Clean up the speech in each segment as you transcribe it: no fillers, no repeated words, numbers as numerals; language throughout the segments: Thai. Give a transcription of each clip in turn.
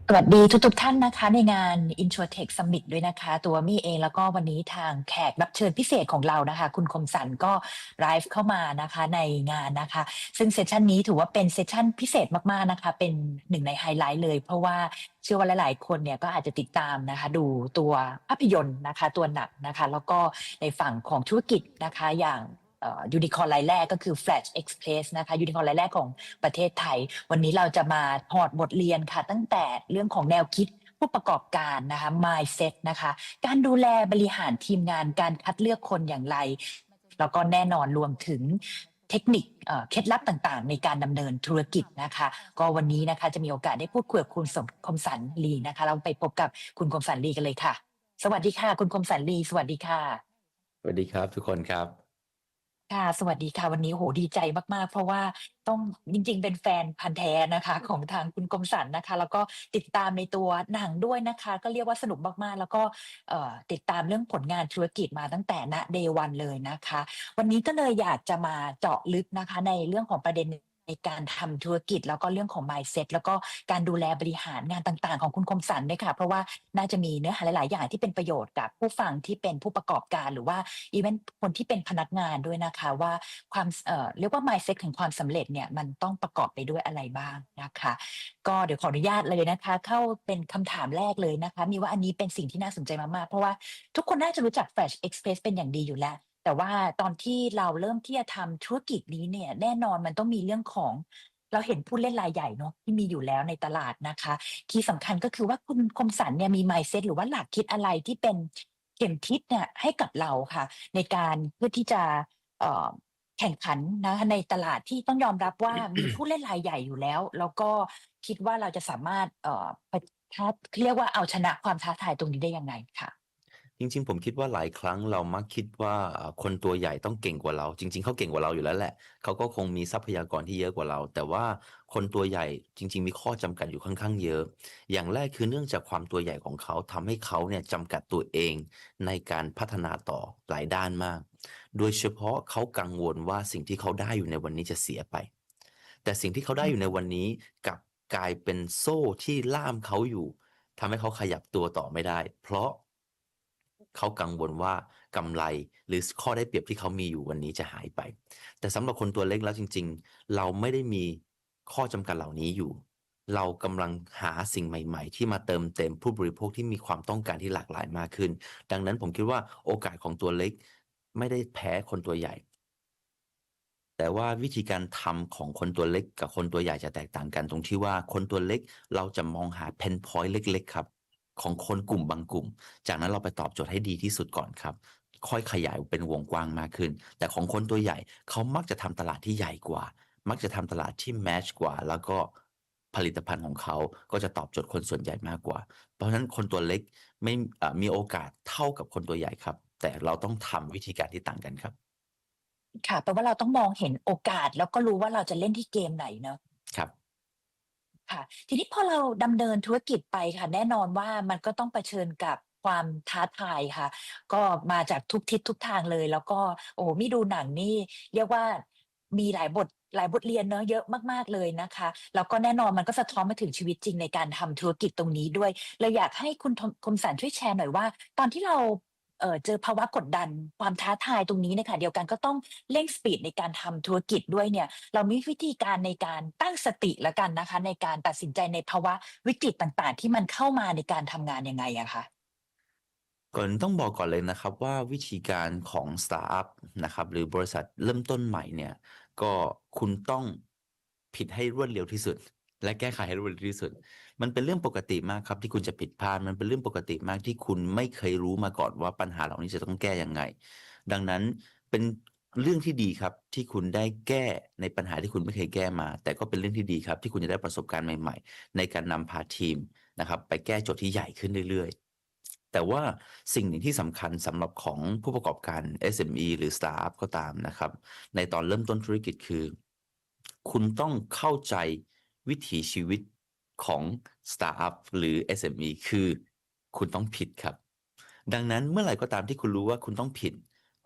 สวัสดีทุกท่านนะคะในงาน InsurTech Summit ด้วยนะคะตัวมี่เองแล้วก็วันนี้ทางแขกรับเชิญพิเศษของเรานะคะคุณคมสันก็ไลฟ์เข้ามานะคะในงานนะคะซึ่งเซสชันนี้ถือว่าเป็นเซสชันพิเศษมากๆนะคะเป็นหนึ่งในไฮไลท์เลยเพราะว่าเชื่อว่าหลายๆคนเนี่ยก็อาจจะติดตามนะคะดูตัวภาพยนตร์นะคะตัวหนังนะคะแล้วก็ในฝั่งของธุรกิจนะคะอย่างยูนิคอร์นรายแรกก็คือ Flash Express นะคะยูนิคอร์นรายแรกของประเทศไทย วันนี้เราจะมาถอดบทเรียนค่ะตั้งแต่เรื่องของแนวคิดผู้ประกอบการนะคะ mindset นะคะการดูแลบริหารทีมงานการคัดเลือกคนอย่างไรแล้วก็แน่นอนรวมถึงเทคนิคเคล็ดลับต่างๆในการดำเนินธุรกิจนะคะก็วันนี้นะคะจะมีโอกาสได้พูดคุยกับคุณคมสันลีนะคะเราไปพบกับคุณคมสันลีกันเลยค่ะสวัสดีค่ะคุณคมสันลีสวัสดีค่ะ สวัสดีครับทุกคนครับค่ะสวัสดีค่ะวันนี้โหดีใจมากๆเพราะว่าต้องจริงๆเป็นแฟนพันธุ์แท้นะคะของทางคุณคมสันนะคะแล้วก็ติดตามในตัวหนังด้วยนะคะก็เรียกว่าสนุกมากๆแล้วก็ติดตามเรื่องผลงานธุรกิจมาตั้งแต่ณ Day 1เลยนะคะวันนี้ก็เลยอยากจะมาเจาะลึกนะคะในเรื่องของประเด็นในการทำธุรกิจแล้วก็เรื่องของ mindset แล้วก็การดูแลบริหารงานต่างๆของคุณคมสันด้วยค่ะเพราะว่าน่าจะมีเนื้อหาหลายๆอย่างที่เป็นประโยชน์กับผู้ฟังที่เป็นผู้ประกอบการหรือว่า อีเวนคนที่เป็นพนักงานด้วยนะคะว่าความเรียกว่า mindset ของความสำเร็จเนี่ยมันต้องประกอบไปด้วยอะไรบ้างนะคะก็เดี๋ยวขออนุญาตเลยนะคะเข้าเป็นคำถามแรกเลยนะคะมีว่าอันนี้เป็นสิ่งที่น่าสนใจมากๆเพราะว่าทุกคนน่าจะรู้จัก Flash Express เป็นอย่างดีอยู่แล้วแต่ว่าตอนที่เราเริ่มที่จะทำธุรกิจนี้เนี่ยแน่นอนมันต้องมีเรื่องของเราเห็นผู้เล่นรายใหญ่เนาะที่มีอยู่แล้วในตลาดนะคะที่สำคัญก็คือว่าคุณคมสันเนี่ยมี mindset หรือว่าหลักคิดอะไรที่เป็นเข็มทิศเนี่ยให้กับเราค่ะ ในการเพื่อที่จะเอ่อแข่งขันนะคะในตลาดที่ต้องยอมรับว่ามีผู้เล่นรายใหญ่อยู่แล้วแล้วก็คิดว่าเราจะสามารถท้าเรียกว่าเอาชนะความท้าทายตรงนี้ได้ยังไงค่ะจริงๆผมคิดว่าหลายครั้งเรามักคิดว่าคนตัวใหญ่ต้องเก่งกว่าเราจริงๆเขาเก่งกว่าเราอยู่แล้วแหละเขาก็คงมีทรัพยากรที่เยอะกว่าเราแต่ว่าคนตัวใหญ่จริงๆมีข้อจำกัดอยู่ค่อนข้างเยอะอย่างแรกคือเนื่องจากความตัวใหญ่ของเขาทำให้เขาเนี่ยจำกัดตัวเองในการพัฒนาต่อหลายด้านมากโดยเฉพาะเขากังวลว่าสิ่งที่เขาได้อยู่ในวันนี้จะเสียไปแต่สิ่งที่เขาได้อยู่ในวันนี้กลับกลายเป็นโซ่ที่ล่ามเขาอยู่ทำให้เขาขยับตัวต่อไม่ได้เพราะ เขากังวลว่ากำไรหรือข้อได้เปรียบที่เขามีอยู่วันนี้จะหายไป แต่สำหรับคนตัวเล็กแล้วจริงๆ เราไม่ได้มีข้อจำกัดเหล่านี้อยู่ เรากำลังหาสิ่งใหม่ๆที่มาเติมเต็มผู้บริโภคที่มีความต้องการที่หลากหลายมากขึ้น ดังนั้นผมคิดว่าโอกาสของตัวเล็กไม่ได้แพ้คนตัวใหญ่ แต่ว่าวิธีการทำของคนตัวเล็กกับคนตัวใหญ่จะแตกต่างกันตรงที่ว่าคนตัวเล็กเราจะมองหาเพนพอยต์เล็กๆครับของคนกลุ่มบางกลุ่มจากนั้นเราไปตอบโจทย์ให้ดีที่สุดก่อนครับค่อยขยายเป็นวงกว้างมากขึ้นแต่ของคนตัวใหญ่เขามักจะทำตลาดที่ใหญ่กว่ามักจะทำตลาดที่แมชกว่าแล้วก็ผลิตภัณฑ์ของเขาก็จะตอบโจทย์คนส่วนใหญ่มากกว่าเพราะฉะนั้นคนตัวเล็กไม่มีโอกาสเท่ากับคนตัวใหญ่ครับแต่เราต้องทำวิธีการที่ต่างกันครับค่ะแปลว่าเราต้องมองเห็นโอกาสแล้วก็รู้ว่าเราจะเล่นที่เกมไหนเนาะ ครับ ค่ะทีนี้พอเราดำเนินธุรกิจไปค่ะแน่นอนว่ามันก็ต้องเผชิญกับความท้าทายค่ะก็มาจากทุกทิศทุกทางเลยแล้วก็โอ้โฮมี่ดูหนังนี่เรียกว่ามีหลายบทเรียนเนาะเยอะมากๆเลยนะคะแล้วก็แน่นอนมันก็สะท้อนมาถึงชีวิตจริงในการทำธุรกิจตรงนี้ด้วยเลยอยากให้คุณคมสันช่วยแชร์หน่อยว่าตอนที่เราเจอภาวะกดดันความท้าทายตรงนี้ในขณะเดียวกันก็ต้องเร่งสปีดในการทำธุรกิจด้วยเนี่ย เรามีวิธีการในการตั้งสติแล้วกันนะคะในการตัดสินใจในภาวะวิกฤตต่างๆที่มันเข้ามาในการทำงานยังไงอะคะก่อนต้องบอกก่อนเลยนะครับว่าวิธีการของสตาร์ทอัพนะครับหรือบริษัทเริ่มต้นใหม่เนี่ยก็คุณต้องผิดให้รวดเร็วที่สุดและแก้ไขให้รวดเร็วที่สุดมันเป็นเรื่องปกติมากครับที่คุณจะผิดพลาดมันเป็นเรื่องปกติมากที่คุณไม่เคยรู้มาก่อนว่าปัญหาเหล่านี้จะต้องแก้ยังไงดังนั้นเป็นเรื่องที่ดีครับที่คุณได้แก้ในปัญหาที่คุณไม่เคยแก้มาแต่ก็เป็นเรื่องที่ดีครับที่คุณจะได้ประสบการณ์ใหม่ๆในการนำพาทีมนะครับไปแก้โจทย์ที่ใหญ่ขึ้นเรื่อยๆ แต่ว่าสิ่งหนึ่งที่สำคัญสำหรับของผู้ประกอบการ SME หรือสตาร์ทอัพก็ตามนะครับในตอนเริ่มต้นธุรกิจคือคุณต้องเข้าใจวิถีชีวิตของสตาร์ทอัพหรือ SME คือคุณต้องผิดครับดังนั้นเมื่อไหร่ก็ตามที่คุณรู้ว่าคุณต้องผิด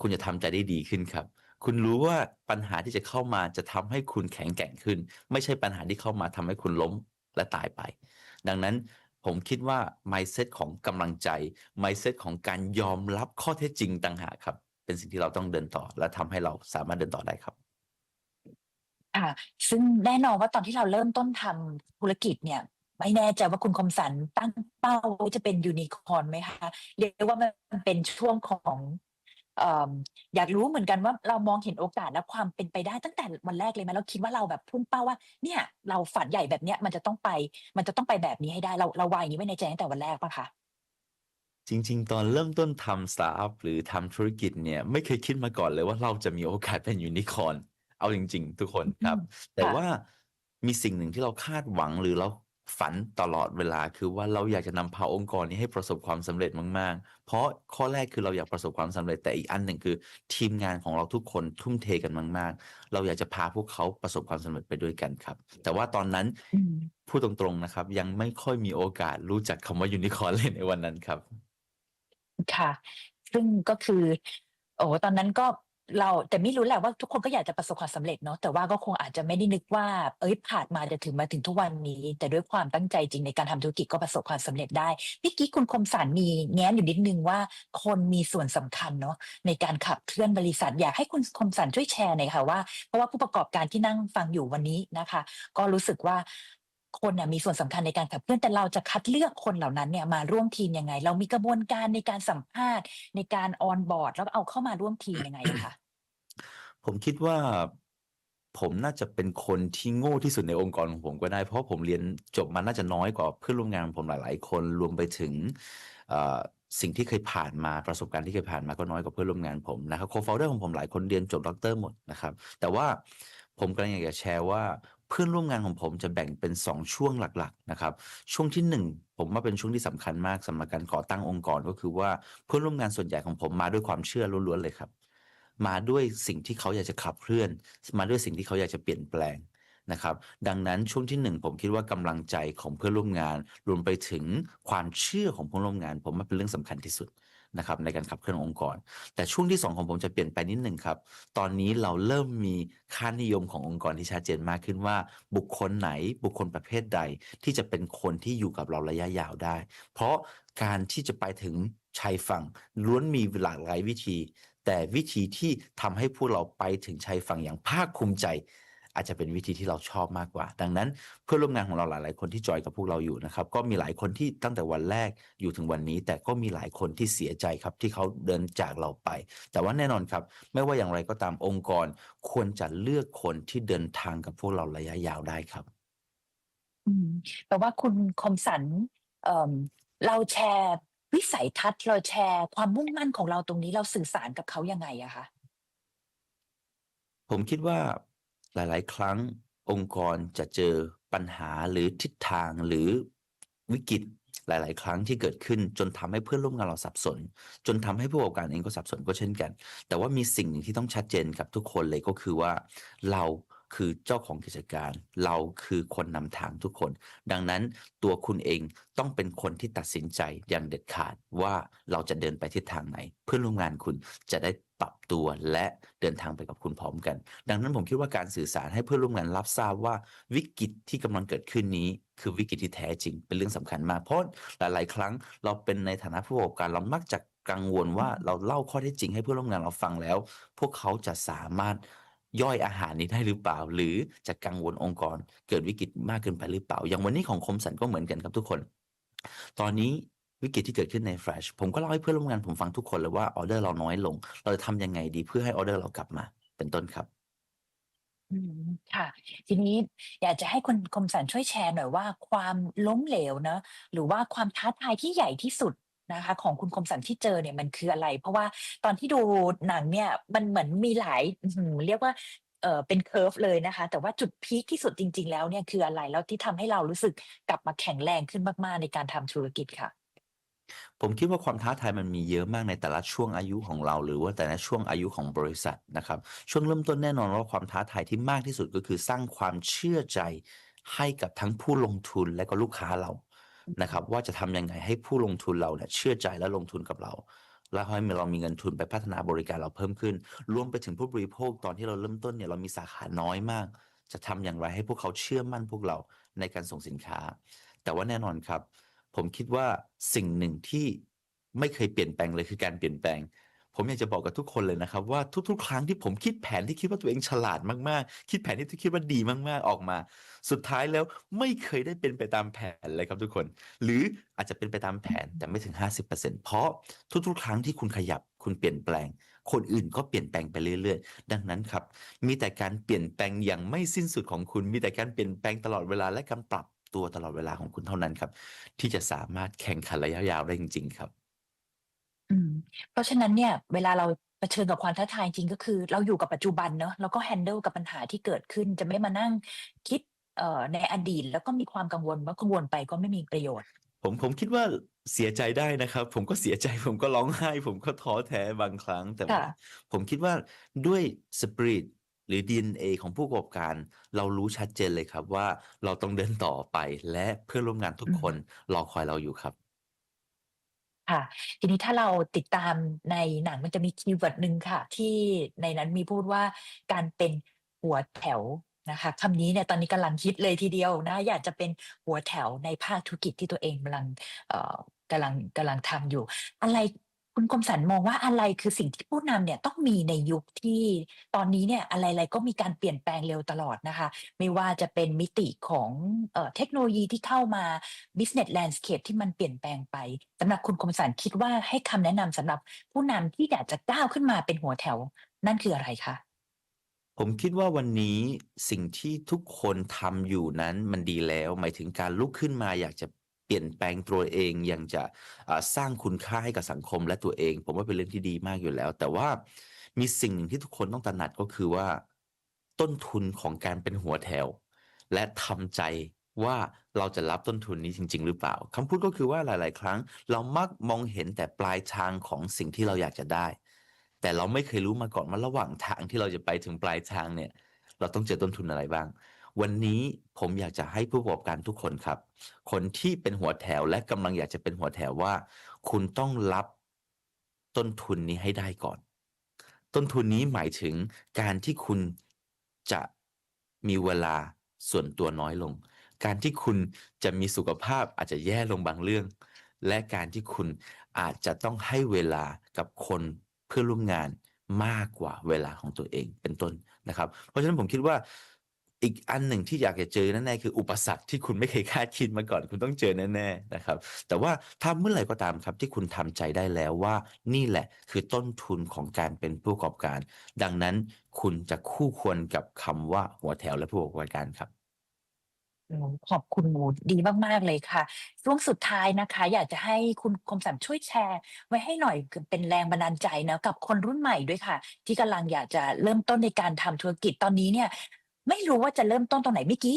คุณจะทำใจได้ดีขึ้นครับคุณรู้ว่าปัญหาที่จะเข้ามาจะทำให้คุณแข็งแกร่งขึ้นไม่ใช่ปัญหาที่เข้ามาทำให้คุณล้มและตายไปดังนั้น ผมคิดว่า mindset ของกำลังใจ mindset ของการยอมรับข้อเท็จจริงต่างหากครับเป็นสิ่งที่เราต้องเดินต่อและทำให้เราสามารถเดินต่อได้ครับ ค่ะซึ่งแน่นอนว่าตอนที่เราเริ่มต้นทำธุรกิจเนี่ยไม่แน่ใจว่าคุณคมสันตั้งเป้าไว้จะเป็นยูนิคอร์นไหมคะเรียกได้ว่ามันเป็นช่วงของเอ่ออยากรู้เหมือนกันว่าเรามองเห็นโอกาสและความเป็นไปได้ตั้งแต่วันแรกเลยไหมเราคิดว่าเราแบบพุ่งเป้าว่าเนี่ยเราฝันใหญ่แบบเนี้ยมันจะต้องไปแบบนี้ให้ได้เราวางอย่างนี้ไว้ในใจตั้งแต่วันแรกเปล่าคะจริงๆ ตอนเริ่มต้นทำสตาร์ตอัปหรือทำธุรกิจเนี่ยไม่เคยคิดมาก่อนเลยว่าเราจะมีโอกาสเป็นยูนิคอร์นเอาจริงๆ ทุกคนอืมครับแต่ค่ะว่ามีสิ่งหนึ่งที่เราคาดหวังหรือเราฝันตลอดเวลาคือว่าเราอยากจะนำพาองค์กรนี้ให้ประสบความสำเร็จมากๆเพราะข้อแรกคือเราอยากประสบความสำเร็จแต่อีกอันหนึ่งคือทีมงานของเราทุกคนทุ่มเทกันมากๆเราอยากจะพาพวกเขาประสบความสำเร็จไปด้วยกันครับแต่ว่าตอนนั้นอืม พูดตรงๆนะครับยังไม่ค่อยมีโอกาสรู้จักคำว่ายูนิคอร์นเลยในวันนั้นครับ ค่ะซึ่งก็คือโอ้ตอนนั้นก็เราแต่ไม่รู้แหละว่าทุกคนก็อยากจะประสบความสำเร็จเนาะแต่ว่าก็คงอาจจะไม่ได้นึกว่าเฮ้ยผ่านมาจะถึงมาถึงทุกวันนี้แต่ด้วยความตั้งใจจริงในการทำธุรกิจก็ประสบความสำเร็จได้เมื่อกี้คุณคมสันมีแง้มอยู่นิดหนึ่งว่าคนมีส่วนสำคัญเนาะในการขับเคลื่อนบริษัทอยากให้คุณคมสันช่วยแชร์หน่อยค่ะว่าเพราะว่าผู้ประกอบการที่นั่งฟังอยู่วันนี้นะคะก็รู้สึกว่าคนน่ะมีส่วนสำคัญในการขับเคลื่อนแต่เราจะคัดเลือกคนเหล่านั้นเนี่ยมาร่วมทีมยังไงเรามีกระบวนการในการสัมภาษณ์ ในการ onboard แล้วก็เอาเข้ามาร่วมทีมยังไงอะคะผมคิดว่าผมน่าจะเป็นคนที่โง่ที่สุดในองค์กรของผมก็ได้เพราะผมเรียนจบมาน่าจะน้อยกว่าเพื่อนร่วมงานของผมหลายๆคนรวมไปถึงเอ่อสิ่งที่เคยผ่านมาประสบการณ์ที่เคยผ่านมาก็น้อยกว่าเพื่อนร่วมงานผมนะครับ co-founder ของผมหลายคนเรียนจบด็อกเตอร์หมดนะครับแต่ว่าผมกำลังอยากจะแชร์ว่าเพื่อนร่วมงานของผมจะแบ่งเป็น2ช่วงหลักๆนะครับช่วงที่1ผมว่าเป็นช่วงที่สำคัญมากสำหรับการก่อตั้งองค์กรก็คือว่าเพื่อนร่วมงานส่วนใหญ่ของผมมาด้วยความเชื่อล้วนๆเลยครับ มาด้วยสิ่งที่เขาอยากจะขับเคลื่อนมาด้วยสิ่งที่เขาอยากจะเปลี่ยนแปลงนะครับดังนั้นช่วงที่1ผมคิดว่ากำลังใจของเพื่อนร่วมงานรวมไปถึงความเชื่อของเพื่อนร่วมงานผมว่าเป็นเรื่องสำคัญที่สุดนะครับในการขับเคลื่อนองค์กรแต่ช่วงที่2ของผมจะเปลี่ยนไปนิดหนึ่งครับตอนนี้เราเริ่มมีค่านิยมขององค์กรที่ชัดเจนมากขึ้นว่าบุคคลไหนบุคคลประเภทใดที่จะเป็นคนที่อยู่กับเราระยะยาวได้เพราะการที่จะไปถึงชายฝั่งล้วนมีหลากหลายวิธี แต่วิธีที่ทำให้พวกเราไปถึงชายฝั่งอย่างภาคภูมิใจอาจจะเป็นวิธีที่เราชอบมากกว่าดังนั้นเพื่อนร่วมงานของเราหลายๆคนที่จอยกับพวกเราอยู่นะครับก็มีหลายคนที่ตั้งแต่วันแรกอยู่ถึงวันนี้แต่ก็มีหลายคนที่เสียใจครับที่เขาเดินจากเราไปแต่ว่าแน่นอนครับไม่ว่าอย่างไรก็ตามองค์กรควรจะเลือกคนที่เดินทางกับพวกเราระยะยาวได้ครับ อืมแปลว่าคุณคมสันเอ่อเราแชร์วิสัยทัศน์เราแชร์ความมุ่งมั่นของเราตรงนี้เราสื่อสารกับเขายังไงอะคะผมคิดว่าหลายๆ ครั้งองค์กรจะเจอปัญหาหรือทิศทางหรือวิกฤตหลายๆ ครั้งที่เกิดขึ้นจนทำให้เพื่อนร่วมงานเราสับสนจนทำให้ผู้ประกอบการเองก็สับสนก็เช่นกันแต่ว่ามีสิ่งหนึ่งที่ต้องชัดเจนกับทุกคนเลยก็คือว่าเราคือเจ้าของกิจการเราคือคนนำทางทุกคนดังนั้นตัวคุณเองต้องเป็นคนที่ตัดสินใจอย่างเด็ดขาดว่าเราจะเดินไปทิศทางไหนเพื่อนร่วมงานคุณจะได้ปรับตัวและเดินทางไปกับคุณพร้อมกัน ดังนั้นผมคิดว่าการสื่อสารให้เพื่อนร่วมงานรับทราบว่าวิกฤตที่กำลังเกิดขึ้นนี้คือวิกฤตที่แท้จริงเป็นเรื่องสำคัญมากเพราะหลายๆครั้งเราเป็นในฐานะผู้ประกอบการเรามักจะกังวลว่าเราเล่าข้อเท็จจริงให้เพื่อนร่วมงานเราฟังแล้วพวกเขาจะสามารถย่อยอาหารนี้ได้หรือเปล่าหรือจะกังวลองค์กรเกิดวิกฤตมากเกินไปหรือเปล่าอย่างวันนี้ของคมสันก็เหมือนกันครับทุกคนตอนนี้วิกฤตที่เกิดขึ้นใน Flash ผมก็เล่าให้เพื่อนร่วมงานผมฟังทุกคนเลยว่าออร์เดอร์เราน้อยลงเราจะทำยังไงดีเพื่อให้ออร์เดอร์เรากลับมาเป็นต้นครับ อืมค่ะทีนี้อยากจะให้คุณคมสันช่วยแชร์หน่อยว่าความล้มเหลวเนาะหรือว่าความท้าทายที่ใหญ่ที่สุดนะคะของคุณคมสันที่เจอเนี่ยมันคืออะไรเพราะว่าตอนที่ดูหนังเนี่ยมันเหมือนมีหลายเรียกว่าเป็นเคอร์ฟเลยนะคะแต่ว่าจุดพีกที่สุดจริงๆแล้วเนี่ยคืออะไรแล้วที่ทำให้เรารู้สึกกลับมาแข็งแรงขึ้นมากๆในการทำธุรกิจค่ะผมคิดว่าความท้าทายมันมีเยอะมากในแต่ละช่วงอายุของเราหรือว่าแต่ละช่วงอายุของบริษัทนะครับช่วงเริ่มต้นแน่นอนว่าความท้าทายที่มากที่สุดก็คือสร้างความเชื่อใจให้กับทั้งผู้ลงทุนและก็ลูกค้าเรานะครับว่าจะทำยังไงให้ผู้ลงทุนเราเนี่ยเชื่อใจและลงทุนกับเราแล้วให้เรามีเงินทุนไปพัฒนาบริการเราเพิ่มขึ้นรวมไปถึงผู้บริโภคตอนที่เราเริ่มต้นเนี่ยเรามีสาขาน้อยมากจะทำอย่างไรให้พวกเขาเชื่อมั่นพวกเราในการส่งสินค้าแต่ว่าแน่นอนครับ ผมคิดว่าสิ่งหนึ่งที่ไม่เคยเปลี่ยนแปลงเลยคือการเปลี่ยนแปลงผมอยากจะบอกกับทุกคนเลยนะครับว่าทุกๆครั้งที่ผมคิดแผนที่คิดว่าตัวเองฉลาดมากๆคิดแผนที่คิดว่าดีมากๆออกมาสุดท้ายแล้วไม่เคยได้เป็นไปตามแผนเลยครับทุกคนหรืออาจจะเป็นไปตามแผนแต่ไม่ถึง50%เพราะทุกๆครั้งที่คุณขยับคุณเปลี่ยนแปลงคนอื่นก็เปลี่ยนแปลงไปเรื่อยๆดังนั้นครับมีแต่การเปลี่ยนแปลงอย่างไม่สิ้นสุดของคุณมีแต่การเปลี่ยนแปลงตลอดเวลาและการปรับตัวตลอดเวลาของคุณเท่านั้นครับ ที่จะสามารถแข่งขันระยะยาวได้จริงๆครับอืมเพราะฉะนั้นเนี่ยเวลาเราเผชิญกับความท้าทายจริงก็คือเราอยู่กับปัจจุบันเนาะแล้วก็ handle กับปัญหาที่เกิดขึ้นจะไม่มานั่งคิดในอดีตแล้วก็มีความกังวลว่ากังวลไปก็ไม่มีประโยชน์ผมคิดว่าเสียใจได้นะครับผมก็เสียใจผมก็ร้องไห้ผมก็ท้อแท้บางครั้งแต่ค่ะว่าผมคิดว่าด้วย Spirit หรือ DNA ของผู้ประกอบการเรารู้ชัดเจนเลยครับว่าเราต้องเดินต่อไปและเพื่อนร่วมงานทุกอืม คนรอคอยเราอยู่ครับ ค่ะทีนี้ถ้าเราติดตามในหนังมันจะมีคีย์เวิร์ดหนึ่งค่ะที่ในนั้นมีพูดว่าการเป็นหัวแถวนะคะคำนี้เนี่ยตอนนี้กำลังฮิตเลยทีเดียวนะอยากจะเป็นหัวแถวในภาคธุรกิจที่ตัวเองกำลังเอ่กำลังทำอยู่อะไรคุณคมสันมองว่าอะไรคือสิ่งที่ผู้นำเนี่ยต้องมีในยุคที่ตอนนี้เนี่ยอะไรๆก็มีการเปลี่ยนแปลงเร็วตลอดนะคะไม่ว่าจะเป็นมิติของเทคโนโลยีที่เข้ามา Business Landscape ที่มันเปลี่ยนแปลงไป สำหรับคุณคมสันคิดว่าให้คำแนะนำสำหรับผู้นำที่อยากจะก้าวขึ้นมาเป็นหัวแถวนั่นคืออะไรคะผมคิดว่าวันนี้สิ่งที่ทุกคนทำอยู่นั้นมันดีแล้วหมายถึงการลุกขึ้นมาอยากจะเปลี่ยนแปลงตัวเองอยากจะสร้างคุณค่าให้กับสังคมและตัวเองผมว่าเป็นเรื่องที่ดีมากอยู่แล้วแต่ว่ามีสิ่งหนึ่งที่ทุกคนต้องตระหนักก็คือว่าต้นทุนของการเป็นหัวแถวและทำใจว่าเราจะรับต้นทุนนี้จริงๆหรือเปล่าคำพูดก็คือว่าหลายๆครั้งเรามักมองเห็นแต่ปลายทางของสิ่งที่เราอยากจะได้ แต่เราไม่เคยรู้มาก่อนว่าระหว่างทางที่เราจะไปถึงปลายทางเนี่ยเราต้องเจอต้นทุนอะไรบ้างวันนี้ผมอยากจะให้ผู้ประกอบการทุกคนครับคนที่เป็นหัวแถวและกำลังอยากจะเป็นหัวแถวว่าคุณต้องรับต้นทุนนี้ให้ได้ก่อนต้นทุนนี้หมายถึงการที่คุณจะมีเวลาส่วนตัวน้อยลงการที่คุณจะมีสุขภาพอาจจะแย่ลงบางเรื่องและการที่คุณอาจจะต้องให้เวลากับคนเพื่อนร่วมงานมากกว่าเวลาของตัวเองเป็นต้นนะครับเพราะฉะนั้นผมคิดว่าอีกอันหนึ่งที่อยากจะเจอแน่ๆคืออุปสรรคที่คุณไม่เคยคาดคิดมาก่อนคุณต้องเจอแน่ๆนะครับแต่ว่าถ้าเมื่อไหร่ก็ตามครับที่คุณทำใจได้แล้วว่านี่แหละคือต้นทุนของการเป็นผู้ประกอบการดังนั้นคุณจะคู่ควรกับคำว่าหัวแถวและผู้ประกอบการครับ โอ้โฮขอบคุณโอ้โฮดีมากๆเลยค่ะช่วงสุดท้ายนะคะอยากจะให้คุณคมสันช่วยแชร์ไว้ให้หน่อยคือเป็นแรงบันดาลใจเนาะกับคนรุ่นใหม่ด้วยค่ะที่กำลังอยากจะเริ่มต้นในการทำธุรกิจตอนนี้เนี่ยไม่รู้ว่าจะเริ่มต้นตรงไหนเมื่อกี้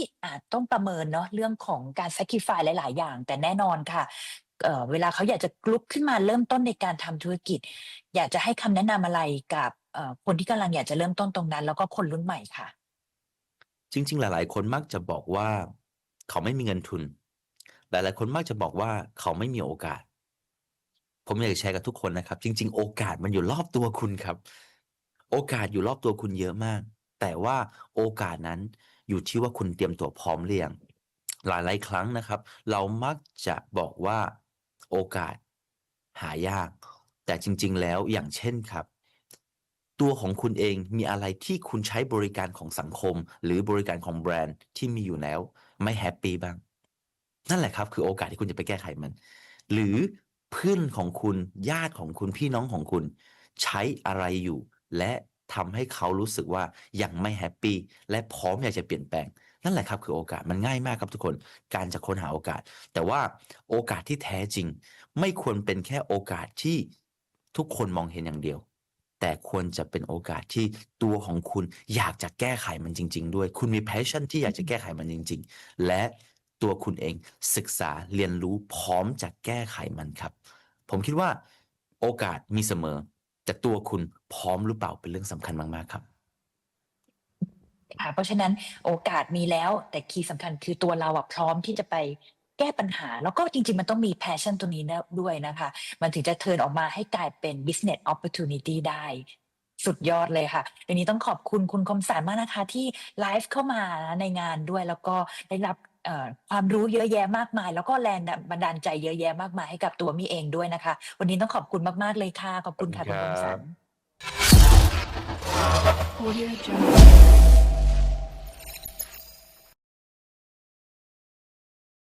ต้องประเมินเนาะเรื่องของการ sacrifice หลายๆอย่างแต่แน่นอนค่ะเวลาเขาอยากจะลุกขึ้นมาเริ่มต้นในการทำธุรกิจอยากจะให้คำแนะนำอะไรกับคนที่กำลังอยากจะเริ่มต้นตรงนั้นแล้วก็คนรุ่นใหม่ค่ะจริงๆหลายๆคนมักจะบอกว่าเขาไม่มีเงินทุนหลายๆคนมักจะบอกว่าเขาไม่มีโอกาสผมอยากจะแชร์กับทุกคนนะครับจริงๆโอกาสมันอยู่รอบตัวคุณครับโอกาสอยู่รอบตัวคุณเยอะมากแต่ว่าโอกาสนั้นอยู่ที่ว่าคุณเตรียมตัวพร้อมหรือยังหลายๆครั้งนะครับเรามักจะบอกว่าโอกาสหายากแต่จริงๆแล้วอย่างเช่นครับ ตัวของคุณเองมีอะไรที่คุณใช้บริการของสังคมหรือบริการของแบรนด์ที่มีอยู่แล้วไม่แฮปปีบ้างนั่นแหละครับคือโอกาสที่คุณจะไปแก้ไขมันหรือเพื่อนของคุณญาติของคุณพี่น้องของคุณใช้อะไรอยู่และทำให้เขารู้สึกว่ายังไม่แฮปปีและพร้อมอยากจะเปลี่ยนแปลงนั่นแหละครับคือโอกาสมันง่ายมากครับทุกคนการจะค้นหาโอกาสแต่ว่าโอกาสที่แท้จริงไม่ควรเป็นแค่โอกาสที่ทุกคนมองเห็นอย่างเดียว แต่ควรจะเป็นโอกาสที่ตัวของคุณอยากจะแก้ไขมันจริงๆด้วยคุณมี passion ที่อยากจะแก้ไขมันจริงๆและตัวคุณเองศึกษาเรียนรู้พร้อมจะแก้ไขมันครับผมคิดว่าโอกาสมีเสมอแต่ตัวคุณพร้อมหรือเปล่าเป็นเรื่องสำคัญมากๆครับ ค่ะเพราะฉะนั้นโอกาสมีแล้วแต่คีย์สำคัญคือตัวเราอะพร้อมที่จะไปแก้ปัญหาแล้วก็จริงๆมันต้องมี passion ตรงนี้ด้วยนะคะมันถึงจะเทิร์นออกมาให้กลายเป็น business opportunity ได้สุดยอดเลยค่ะวันนี้ต้องขอบคุณคุณคมสันมากนะคะที่ไลฟ์เข้ามาในงานด้วยแล้วก็ได้รับ ความรู้เยอะแยะมากมาย แล้วก็แรงบันดาลใจเยอะแยะมากมายให้กับตัวมี่เองด้วยนะคะ วันนี้ต้องขอบคุณมากๆเลยค่ะ ขอบคุณค่ะ ขอบคุณค คุณ รั คมสัน บ Audio Jungle.